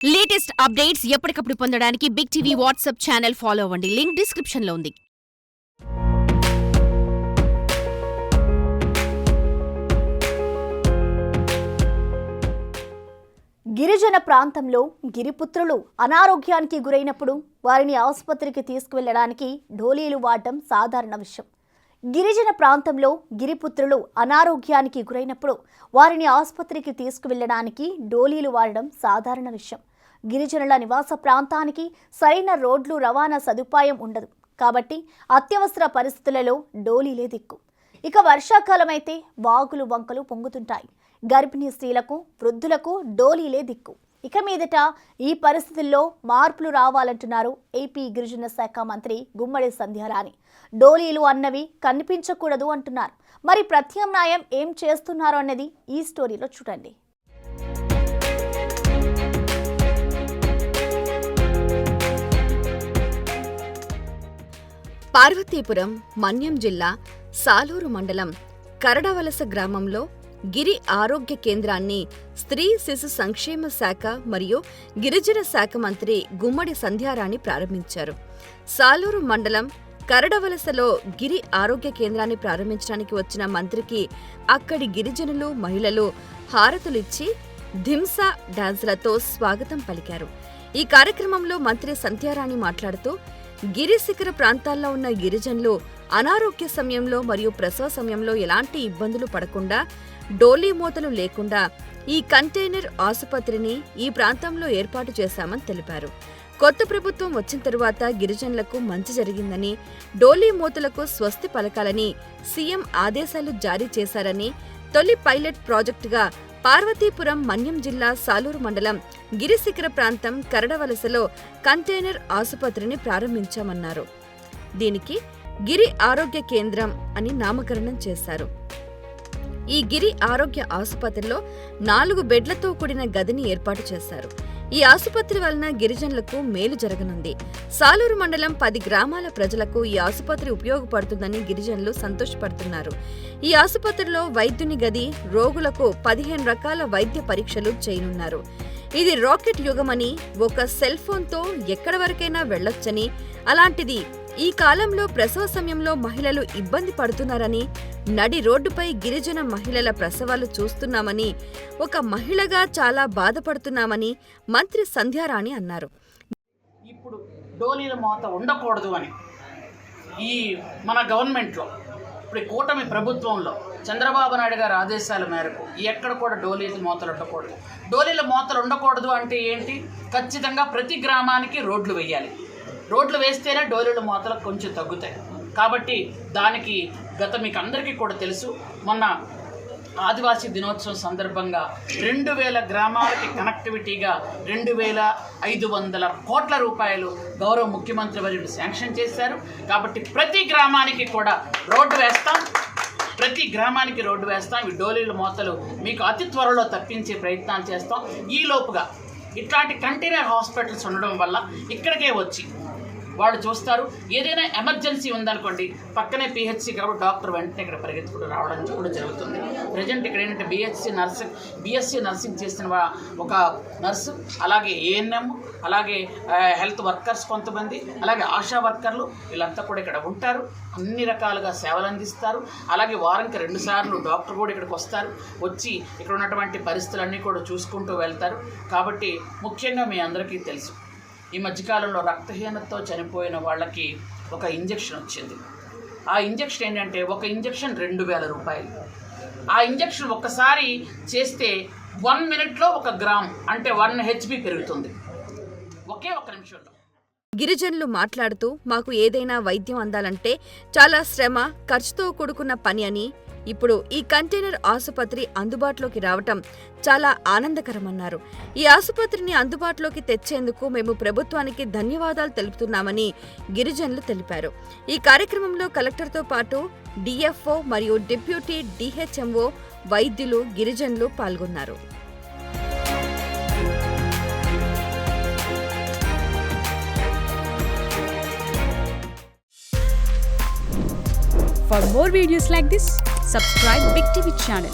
Latest updates ఎప్పటికప్పుడు పొందడానికి big TV WhatsApp channel follow అవ్వండి. లింక్ డిస్క్రిప్షన్ లో ఉంది. గిరిజన ప్రాంతంలో గిరిపుత్రులు అనారోగ్యానికి గురైనప్పుడు వారిని ఆసుపత్రికి తీసుకువెళ్లడానికి డోలీలు వాడటం సాధారణ విషయం. గిరిజన ప్రాంతంలో గిరిపుత్రులు అనారోగ్యానికి గురైనప్పుడు వారిని ఆసుపత్రికి తీసుకువెళ్లడానికి డోలీలు వాడడం సాధారణ విషయం. గిరిజనుల నివాస ప్రాంతానికి సరైన రోడ్లు రవాణా సదుపాయం ఉండదు కాబట్టి అత్యవసర పరిస్థితులలో డోలీలే దిక్కు. ఇక వర్షాకాలం అయితే వాగులు వంకలు పొంగుతుంటాయి. గర్భిణీ స్త్రీలకు వృద్ధులకు డోలీలే దిక్కు. ఇక మీదట ఈ పరిస్థితుల్లో మార్పులు రావాలంటున్నారు ఏపీ గిరిజన శాఖ మంత్రి గుమ్మడి సంధ్యారాణి. డోలీలు అన్నవి కనిపించకూడదు అంటున్నారు. మరి ప్రత్యామ్నాయం ఏం చేస్తున్నారు అన్నది ఈ స్టోరీలో చూడండి. పార్వతీపురం మన్యం జిల్లా సాలూరు మండలం కరడవలస గ్రామంలో గిరి ఆరోగ్య కేంద్రాన్ని స్త్రీ శిశు సంక్షేమ శాఖ మరియు గిరిజన శాఖ మంత్రి గుమ్మడి సంధ్యారాణి ప్రారంభించారు. సాలూరు మండలం కరడవలసలో గిరి ఆరోగ్య కేంద్రాన్ని ప్రారంభించడానికి వచ్చిన మంత్రికి అక్కడి గిరిజనులు మహిళలు హారతులిచ్చి ధింసా డాన్సులతో స్వాగతం పలికారు. ఈ కార్యక్రమంలో మంత్రి సంధ్యారాణి మాట్లాడుతూ గిరి శిఖర ప్రాంతాల్లో ఉన్న గిరిజనులు అనారోగ్య సమయంలో మరియు ప్రసవ సమయంలో ఎలాంటి ఇబ్బందులు పడకుండా డోలీ మూతలు లేకుండా ఈ కంటైనర్ ఆసుపత్రిని ఈ ప్రాంతంలో ఏర్పాటు చేశామని తెలిపారు. కొత్త ప్రభుత్వం వచ్చిన తరువాత గిరిజనులకు మంచి జరిగిందని, డోలీ మూతలకు స్వస్తి పలకాలని సీఎం ఆదేశాలు జారీ చేశారని, తొలి పైలట్ ప్రాజెక్టుగా పార్వతీపురం మన్యం జిల్లా సాలూరు మండలం గిరిశిఖర ప్రాంతం కరడవలసలో కంటైనర్ ఆసుపత్రిని ప్రారంభించామన్నారు. దీనికి గిరి ఆరోగ్య కేంద్రం అని నామకరణం చేశారు. ఈ గిరి ఆరోగ్య ఆసుపత్రిలో 4 బెడ్లతో కూడిన గదిని ఏర్పాటు చేశారు. ఈ ఆసుపత్రి వలన గిరిజనులకు మేలు జరగనుంది. సాలూరు మండలం 10 గ్రామాల ప్రజలకు ఈ ఆసుపత్రి ఉపయోగపడుతుందని గిరిజనులు సంతోషపడుతున్నారు. ఈ ఆసుపత్రిలో వైద్యుని గది, రోగులకు 15 రకాల వైద్య పరీక్షలు చేయనున్నారు. ఇది రాకెట్ యుగమని, ఒక సెల్ ఫోన్తో ఎక్కడి వరకైనా వెళ్లొచ్చని, అలాంటిది ఈ కాలంలో ప్రసవ సమయంలో మహిళలు ఇబ్బంది పడుతున్నారని, నడి రోడ్డుపై గిరిజన మహిళల ప్రసవాలు చూస్తున్నామని, ఒక మహిళగా చాలా బాధపడుతున్నామని మంత్రి సంధ్యారాణి అన్నారు. ఇప్పుడు డోలీల మోత ఉండకూడదు అని ఈ మన గవర్నమెంట్లో, ఇప్పుడు కూటమి ప్రభుత్వంలో చంద్రబాబు నాయుడు గారి ఆదేశాల మేరకు ఎక్కడ కూడా డోలీల మోతలు ఉండకూడదు. డోలీల మోతలు ఉండకూడదు అంటే ఏంటి? ఖచ్చితంగా ప్రతి గ్రామానికి రోడ్లు వేయాలి. రోడ్లు వేస్తేనే డోలీల మోతలు కొంచెం తగ్గుతాయి. కాబట్టి దానికి మీకు అందరికీ కూడా తెలుసు, మొన్న ఆదివాసీ దినోత్సవం సందర్భంగా 2000 గ్రామాలకి కనెక్టివిటీగా 2500 కోట్ల రూపాయలు గౌరవ ముఖ్యమంత్రి వర్యులు శాంక్షన్ చేశారు. కాబట్టి ప్రతి గ్రామానికి కూడా రోడ్డు వేస్తాం. ఈ డోలీల మోతలు మీకు అతి త్వరలో తప్పించే ప్రయత్నాలు చేస్తాం. ఈ లోపుగా ఇట్లాంటి కంటైనర్ హాస్పిటల్స్ ఉండడం వల్ల ఇక్కడికే వచ్చి వాళ్ళు చూస్తారు. ఏదైనా ఎమర్జెన్సీ ఉందనుకోండి, పక్కనే పిహెచ్సి కాబట్టి డాక్టర్ వెంటనే ఇక్కడ పరిగెత్తుకుంటూ రావడం కూడా జరుగుతుంది. ప్రజెంట్ ఇక్కడ ఏంటంటే బిఎస్సి నర్సింగ్ చేసిన ఒక నర్సు, అలాగే ఏఎన్ఎం, అలాగే హెల్త్ వర్కర్స్ కొంతమంది, అలాగే ఆశా వర్కర్లు, వీళ్ళంతా కూడా ఇక్కడ ఉంటారు. అన్ని రకాలుగా సేవలు అందిస్తారు. అలాగే వారానికి 2 సార్లు డాక్టర్ కూడా ఇక్కడికి వస్తారు. వచ్చి ఇక్కడ ఉన్నటువంటి పరిస్థితులన్నీ కూడా చూసుకుంటూ వెళ్తారు. కాబట్టి ముఖ్యంగా మీ అందరికీ తెలుసు, ఈ మధ్యకాలంలో రక్తహీనతతో చనిపోయిన వాళ్ళకి ఒక ఇంజెక్షన్ వచ్చింది. ఆ ఇంజెక్షన్ ఏంటంటే, ఒక ఇంజెక్షన్ 2000 రూపాయలు. ఆ ఇంజెక్షన్ ఒక్కసారి చేస్తే 1 మినిట్లో 1 గ్రామ్ అంటే 1 HB పెరుగుతుంది ఒకే 1 నిమిషంలో. గిరిజనులు మాట్లాడుతూ, మాకు ఏదైనా వైద్యం అందాలంటే చాలా శ్రమ, ఖర్చుతో కూడుకున్న పని అని, ఇప్పుడు ఈ కంటైనర్ ఆసుపత్రి అందుబాటులోకి రావటం చాలా ఆనందకరమన్నారు. ఈ ఆసుపత్రిని అందుబాటులోకి తెచ్చేందుకు మేము ప్రభుత్వానికి ధన్యవాదాలు తెలుపుతున్నామని గిరిజనులు తెలిపారు. ఈ కార్యక్రమంలో కలెక్టర్తో పాటు డిఎఫ్ఓ మరియు డిప్యూటీ డిహెచ్ఎంఓ, వైద్యులు, గిరిజనులు పాల్గొన్నారు. For more videos like this, subscribe Big TV channel.